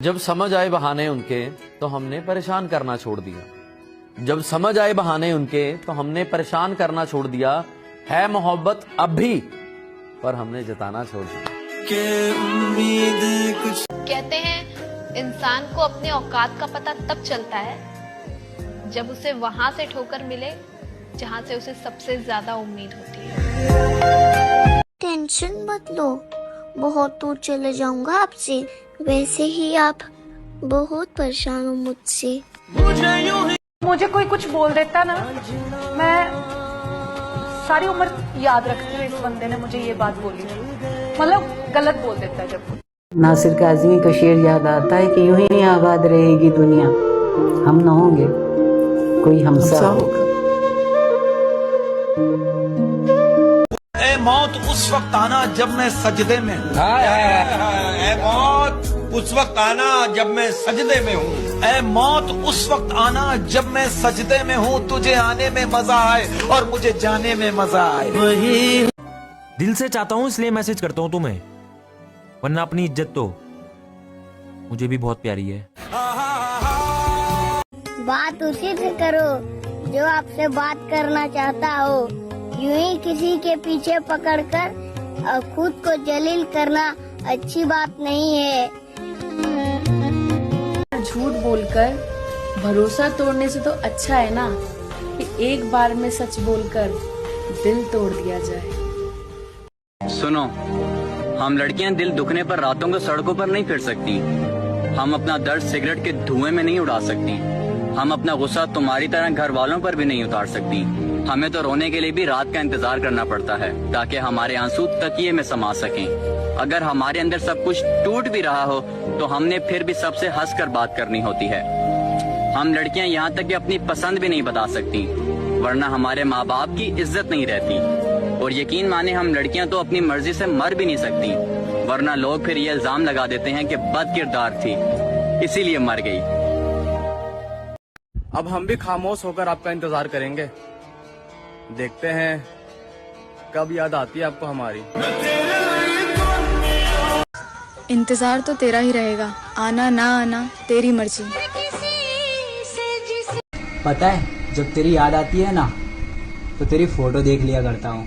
जब समझ आए बहाने उनके तो हमने परेशान करना छोड़ दिया। जब समझ आए बहाने उनके तो हमने परेशान करना छोड़ दिया। है मोहब्बत अब भी, पर हमने जताना छोड़ दिया। कहते हैं इंसान को अपने औकात का पता तब चलता है जब उसे वहां से ठोकर मिले जहां से उसे सबसे ज्यादा उम्मीद होती है। टेंशन मत लो, बहुत दूर चले जाऊंगा आपसे। वैसे ही आप बहुत परेशान हो मुझसे। मुझे कोई कुछ बोल देता ना, मैं सारी उम्र याद रखती हूँ इस बंदे ने मुझे ये बात बोली। मतलब गलत बोल देता है जब। नासिर काज़मी का शेर याद आता है कि यूं ही आबाद रहेगी दुनिया, हम न होंगे कोई हमसा होगा। ए मौत उस वक्त आना जब मैं सजदे में हूँ। ए मौत उस वक्त आना जब मैं सजदे में हूँ। ए मौत उस वक्त आना जब मैं सजदे में हूँ। तुझे आने में मजा आए और मुझे जाने में मजा आए। वही दिल से चाहता हूँ इसलिए मैसेज करता हूँ तुम्हें, वरना अपनी इज्जत तो मुझे भी बहुत प्यारी है। बात उसी से करो जो आपसे बात करना चाहता हो। यूं ही किसी के पीछे पकड़कर और खुद को जलील करना अच्छी बात नहीं है। झूठ बोलकर भरोसा तोड़ने से तो अच्छा है ना कि एक बार में सच बोलकर दिल तोड़ दिया जाए। सुनो, हम लड़कियां दिल दुखने पर रातों को सड़कों पर नहीं फिर सकती। हम अपना दर्द सिगरेट के धुएं में नहीं उड़ा सकती। हम अपना गुस्सा तुम्हारी तरह घर वालों पर भी नहीं उतार सकती। हमें तो रोने के लिए भी रात का इंतजार करना पड़ता है ताकि हमारे आंसू तकिए में समा सकें। अगर हमारे अंदर सब कुछ टूट भी रहा हो तो हमने फिर भी सबसे हंस कर बात करनी होती है। हम लड़कियां यहाँ तक कि अपनी पसंद भी नहीं बता सकती, वरना हमारे माँ बाप की इज्जत नहीं रहती। और यकीन माने हम लड़कियां तो अपनी मर्जी से मर भी नहीं सकती, वरना लोग फिर ये इल्जाम लगा देते हैं कि बद किरदार थी इसीलिए मर गई। अब हम भी खामोश होकर आपका इंतजार करेंगे। देखते हैं कब याद आती है आपको हमारी। इंतजार तो तेरा ही रहेगा, आना ना आना तेरी मर्जी। पता है जब तेरी याद आती है ना तो तेरी फोटो देख लिया करता हूँ।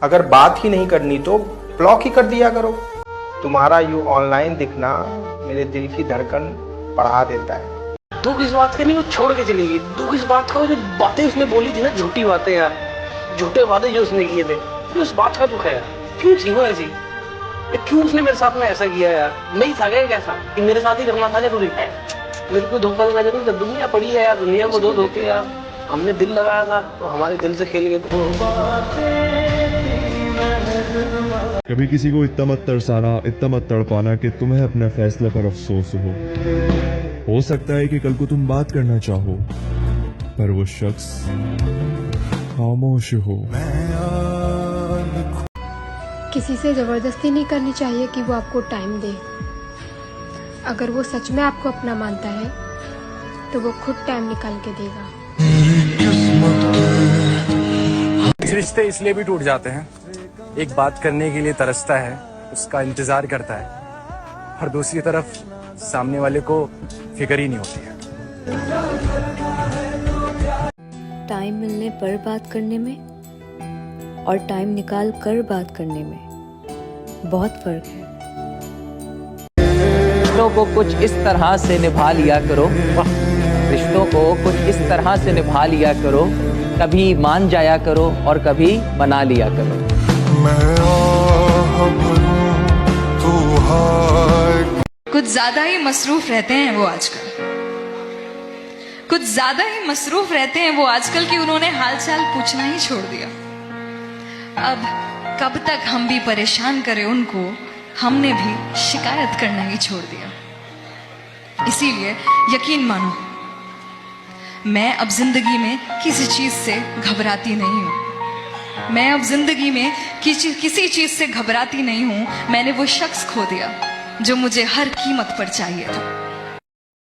अगर बात ही नहीं करनी तो ब्लॉक ही कर दिया करो। तुम्हारा यूं ऑनलाइन दिखना मेरे दिल की धड़कन बढ़ा देता है। दुख इस बात का नहीं वो छोड़ के चली गई, दुख इस बात का जो बातें उसने बोली थी ना, झूठी बातें यार, झूठे वादे जो उसने किए थे, तो उस बात का दुख है यार। क्यों थी वो ऐसी, क्यों उसने मेरे साथ में ऐसा किया यार। नहीं था क्या कैसा कि मेरे साथ ही करना था जरूरी, मेरे को धोखा देना जरूरी था। दुनिया पड़ी है यार, दुनिया को दो धोखे यार। हमने दिल लगाया था तो हमारे दिल से खेल गए थे। कभी किसी को इतना मत तरसाना, इतना मत तड़पाना कि तुम्हें अपने फैसले पर अफसोस हो सकता है कि कल को तुम बात करना चाहो पर वो शख्स खामोश हो। किसी से जबरदस्ती नहीं करनी चाहिए कि वो आपको टाइम दे। अगर वो सच में आपको अपना मानता है तो वो खुद टाइम निकाल के देगा। रिश्ते इसलिए भी टूट जाते हैं, एक बात करने के लिए तरसता है, उसका इंतजार करता है, और दूसरी तरफ सामने वाले को फिक्र ही नहीं होती है। टाइम मिलने पर बात करने में और टाइम निकाल कर बात करने में बहुत फर्क है। रिश्तों को कुछ इस तरह से निभा लिया करो, रिश्तों को कुछ इस तरह से निभा लिया करो, कभी मान जाया करो और कभी मना लिया करो। कुछ ज्यादा ही मसरूफ रहते हैं वो आजकल, कुछ ज्यादा ही मसरूफ रहते हैं वो आजकल कि उन्होंने हालचाल पूछना ही छोड़ दिया। अब कब तक हम भी परेशान करें उनको, हमने भी शिकायत करना ही छोड़ दिया। इसीलिए यकीन मानो मैं अब जिंदगी में किसी चीज से घबराती नहीं हूं। मैं अब जिंदगी में किसी चीज से घबराती नहीं हूं। मैंने वो शख्स खो दिया जो मुझे हर कीमत पर चाहिए था।